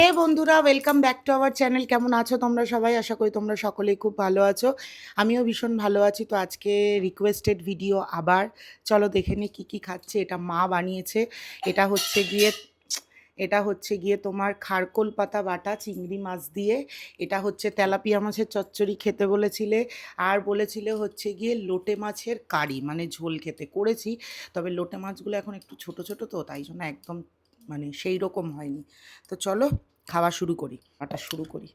হে বন্ধুরা, welcome back to our channel. কেমন আছো তোমরা সবাই? আশা করি তোমরা সকলেই খুব ভালো আছো। আমিও ভীষণ ভালো আছি। তো আজকে রিকোয়েস্টেড ভিডিও আবার। চলো দেখে নিই কী কী খাচ্ছে। এটা মা বানিয়েছে। এটা হচ্ছে গিয়ে এটা হচ্ছে গিয়ে তোমার খারকোল পাতা বাটা চিংড়ি মাছ দিয়ে। এটা হচ্ছে তেলাপিয়া মাছের চচ্চড়ি খেতে বলেছিলে। আর বলেছিলে হচ্ছে গিয়ে লোটে মাছের কারি, মানে ঝোল খেতে করেছি। তবে লোটে মাছগুলো এখন একটু ছোট ছোট, তো তাই জন্য একদম মানে সেই রকম হয়নি। তো চলো খাওয়া শুরু করি, শুরু করি।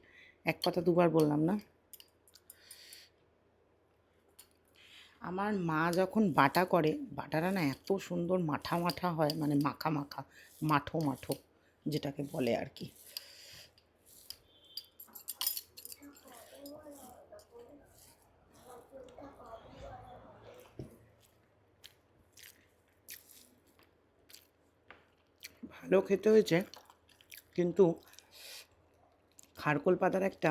এক কথা দুবার বললাম না। আমার মা যখন বাটা করে, বাটাটা না এত সুন্দর মাঠা মাঠা হয়, মানে মাখা মাখা, মাঠো মাঠো যেটাকে বলে আর কি। ভালো খেতে হয়েছে, কিন্তু খারকোল পাতার একটা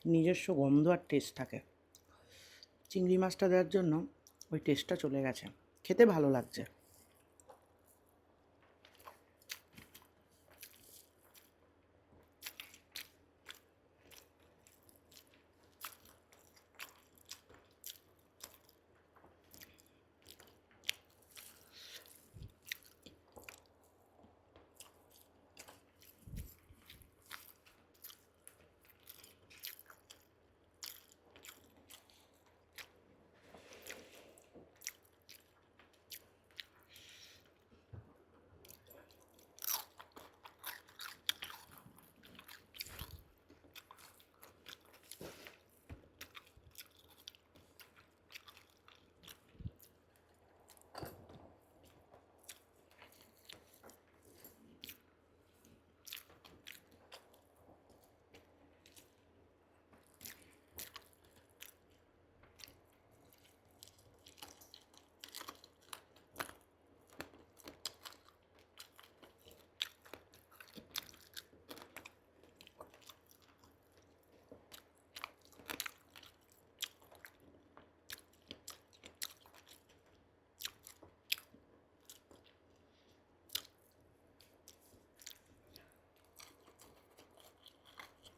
নিজস্ব গন্ধ আর টেস্ট থাকে। চিংড়ি মাছটা দেওয়ার জন্য ওই টেস্টটা চলে গেছে। খেতে ভালো লাগছে।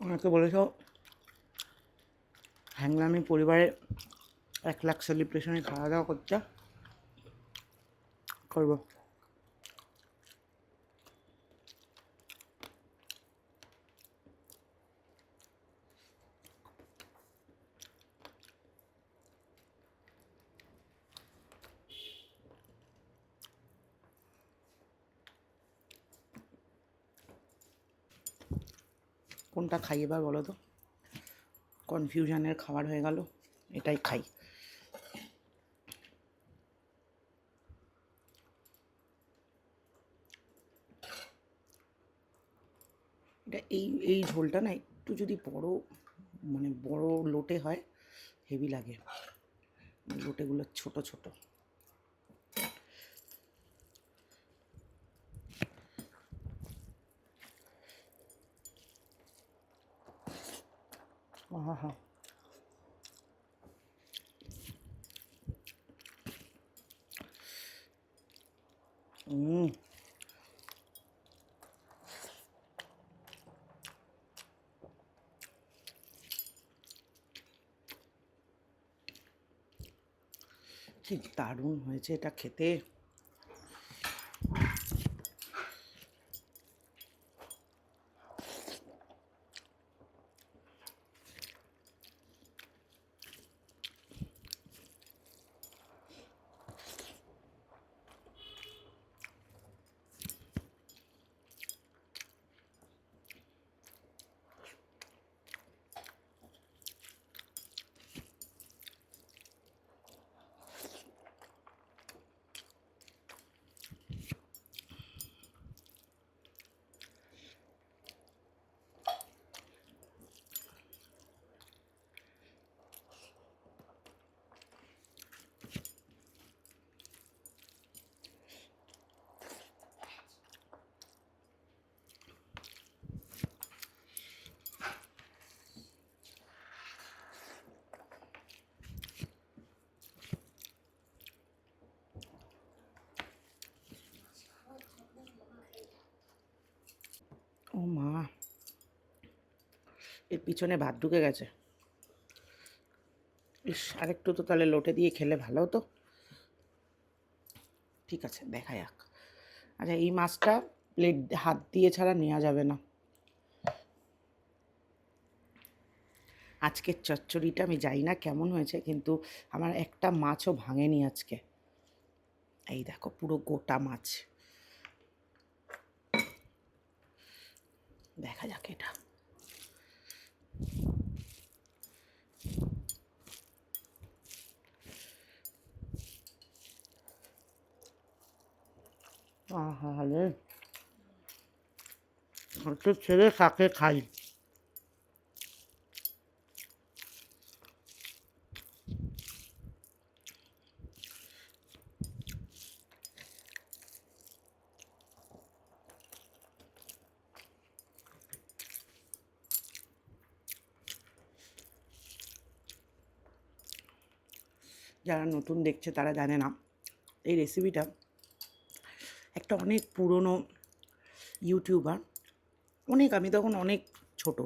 আমাকে বলেছ হ্যাংলামি পরিবারের 1 লাখ সেলিব্রেশনে খাওয়া দাওয়া করতে, করবো। কোনটা খাই এবার বলো তো? কনফিউশনের খাবার হয়ে গেল। এটাই খাই। এটা এই ঝোলটা না একটু যদি বড়, মানে বড় লোটে হয়, হেভি লাগে। লোটেগুলো ছোট ছোট। হা হা। হুম। কি দারুণ হয়েছে এটা খেতে। এর পিছনে ভাত ঢুকে গেছে। ইস, আরেকটু তো তাহলে লোটে দিয়ে খেলে ভালো হতো। ঠিক আছে, দেখা যাক। আচ্ছা, এই মাছটা প্লেট হাত দিয়ে ছাড়া নেওয়া যাবে না। আজকের চচ্চড়িটা আমি জানি না কেমন হয়েছে, কিন্তু আমার একটা মাছও ভাঙেনি আজকে। এই দেখো, পুরো গোটা মাছ। দেখা যাক এটা। আহা রে, হয়তো ছেড়ে কাকে খাই। যারা নতুন দেখছে তারা জানে না এই রেসিপিটা একটা অনেক পুরনো ইউটিউবার, আমি তখন অনেক ছোট,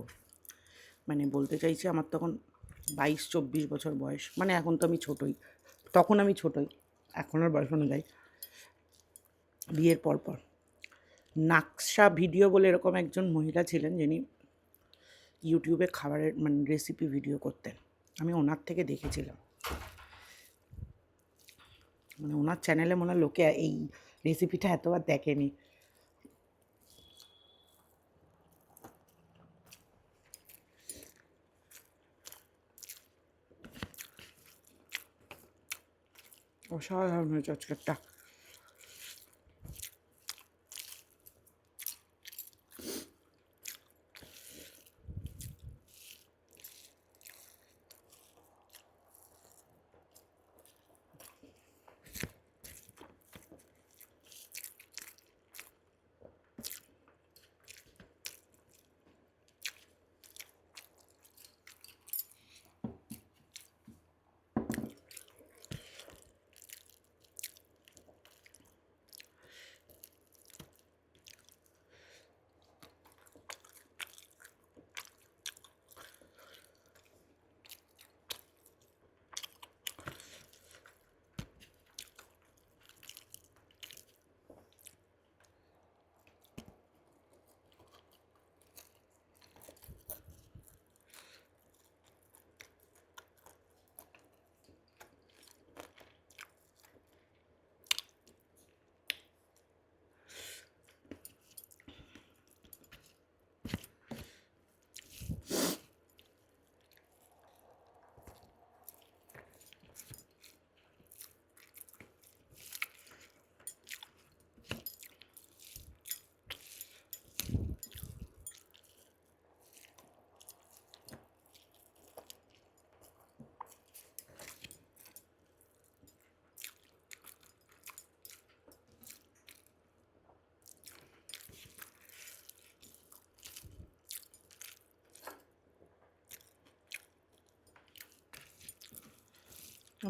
মানে বলতে চাইছি আমার তখন 22-24 বছর বয়স, মানে এখন তো আমি ছোটই, তখন আমি ছোটই এখনের বয়স অনুযায়ী, বিয়ের পর নাকশা ভিডিও বলে এরকম একজন মহিলা ছিলেন যিনি ইউটিউবে খাবারের মানে রেসিপি ভিডিও করতেন। আমি ওনার থেকে দেখেছিলাম, মানে ওনার চ্যানেলে মনে হয় লোকে এই রেসিপিটা এতবার দেখেনি। অসাধারণ হয়েছে আজকেরটা।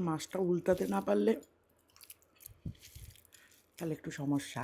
মাছটা উল্টাতে না পারলে তাহলে একটু সমস্যা।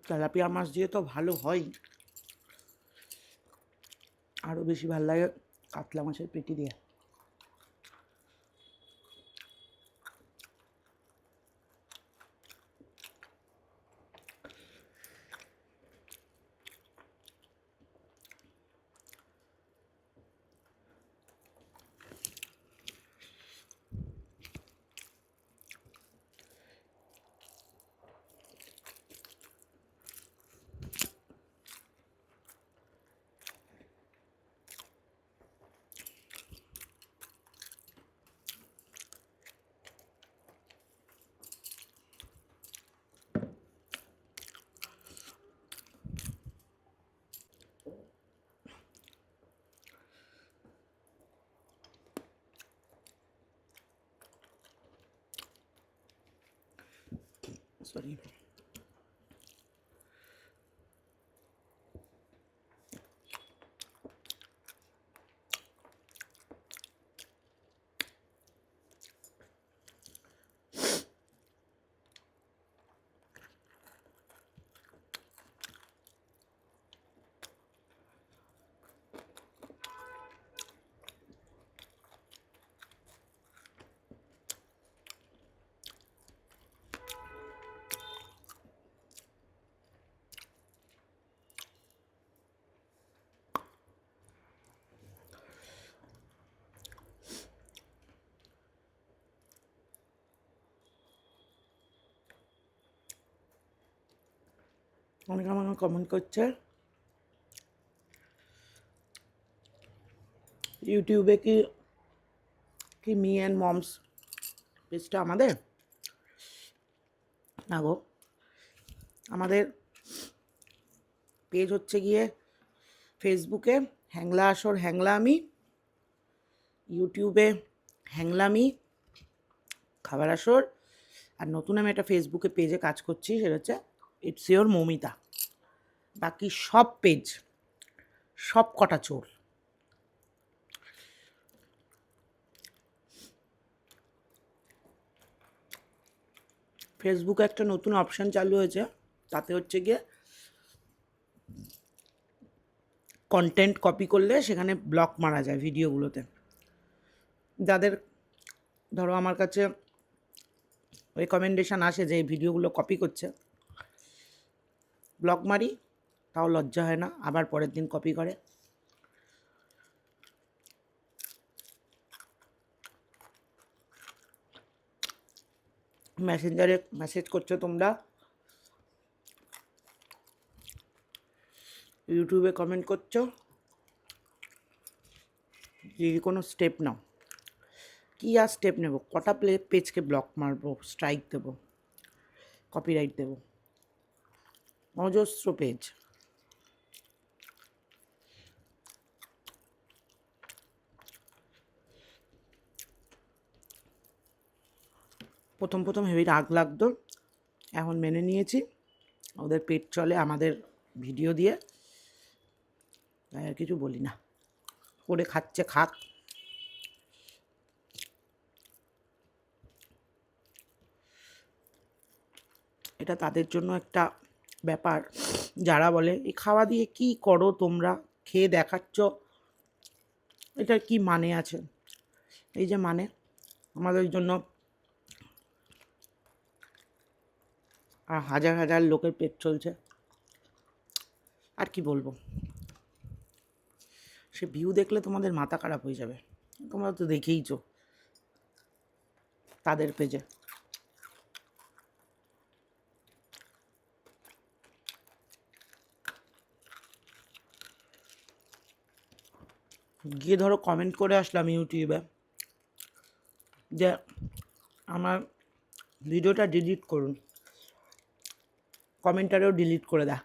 তেলাপিয়া মাছ দিয়ে তো ভালো হয়, আরও বেশি ভালো লাগে কাতলা মাছের পেটি দিয়ে। সরি। অনেকে আমাকে কমেন্ট করছে ইউটিউবে কি কি মি অ্যান্ড মমস পেজটা আমাদের? না গো, আমাদের পেজ হচ্ছে গিয়ে ফেসবুকে হ্যাংলা আসর হ্যাংলা আমি, ইউটিউবে হ্যাংলামি খাবার আসর, আর নতুন আমি একটা ফেসবুকে পেজে কাজ করছি, সেটা হচ্ছে ইটস ইয়োর মৌমিতা। বাকি সব পেজ সব কটা চোর। ফেসবুকে একটা নতুন অপশান চালু হয়েছে, তাতে হচ্ছে গিয়ে কন্টেন্ট কপি করলে সেখানে ব্লক মারা যায় ভিডিওগুলোতে। যাদের ধরো আমার কাছে রেকমেন্ডেশন আসে যে এই ভিডিওগুলো কপি করছে, ব্লক মারি, তাও লজ্জা হয় না, আবার পরের দিন কপি করে। মেসেঞ্জারে মেসেজ করছো তোমরা, ইউটিউবে কমেন্ট করছো, যে কোনো স্টেপ নাও। কী আর স্টেপ নেব? কটা পেজকে ব্লক মারবো, স্ট্রাইক দেবো, কপিরাইট দেবো? অজস্র পেজ। প্রথম প্রথম হেভি রাগ লাগতো, এখন মেনে নিয়েছি ওদের পেট চলে আমাদের ভিডিও দিয়ে, তাই আর কিছু বলি না। করে খাচ্ছে খাক। এটা তাদের জন্য একটা ব্যাপার যারা বলে এই খাওয়া দিয়ে কি করো তোমরা, খেয়ে দেখাচ্ছ, এটার কি মানে আছে? এই যে মানে, আমাদের জন্য আর হাজার হাজার লোকের পেট চলছে। আর কি বলবো, সে ভিউ দেখলে তোমাদের মাথা খারাপ হয়ে যাবে। তোমরা তো দেখেইছো তাদের পেজে। গিয়ে ধরো কমেন্ট করে আসলাম ইউটিউবে যে আমার ভিডিওটা ডিলিট করুন, কমেন্টারেও ডিলিট করে দেয়।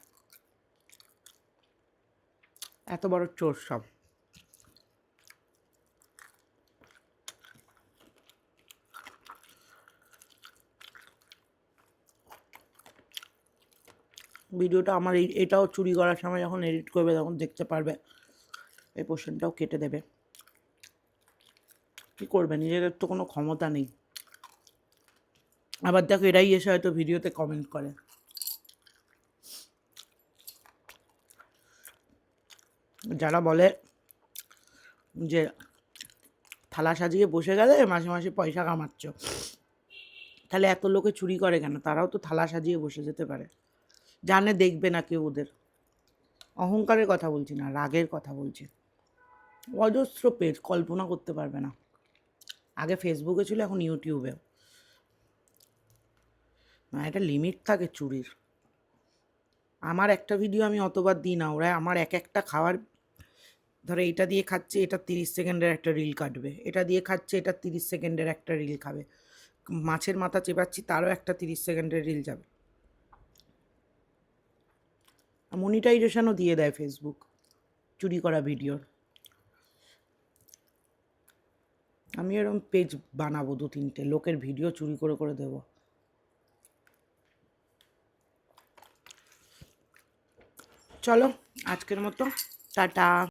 এত বড় চোর সব। ভিডিওটা আমার এটাও চুরি করার সময় যখন এডিট করবে তখন দেখতে পারবে, এই পোর্শনটাও কেটে দেবে। কী করবে, নিজেদের তো কোনো ক্ষমতা নেই। আবার দেখো এরাই এসে হয়তো ভিডিওতে কমেন্ট করে। যারা বলে যে থালা সাজিয়ে বসে গেলে মাসে মাসে পয়সা কামাচ্ছ, তাহলে এত লোকে চুরি করে কেন? তারাও তো থালা সাজিয়ে বসে যেতে পারে, জানে দেখবে না কেউ ওদের। অহংকারের কথা বলছি না, রাগের কথা বলছি। অজস্র পেজ, কল্পনা করতে পারবে না। আগে ফেসবুকে ছিল, এখন ইউটিউবে। না, একটা লিমিট থাকে চুরির। আমার একটা ভিডিও আমি অতবার দিই না, ওরা আমার এক একটা খাওয়ার, ধরো এটা দিয়ে খাচ্ছে, এটা 30 সেকেন্ডের একটা রিল কাটবে, এটা দিয়ে খাচ্ছে, এটা 30 সেকেন্ডের একটা রিল খাবে, মাছের মাথা চেপাচ্ছি তারও একটা 30 সেকেন্ডের রিল যাবে। মনিটাইজেশনও দিয়ে দেয় ফেসবুক চুরি করা ভিডিওর। আমি এরকম পেজ বানাবো 2-3টে, লোকের ভিডিও চুরি করে করে দেবো। চলো আজকের মতো টাটা।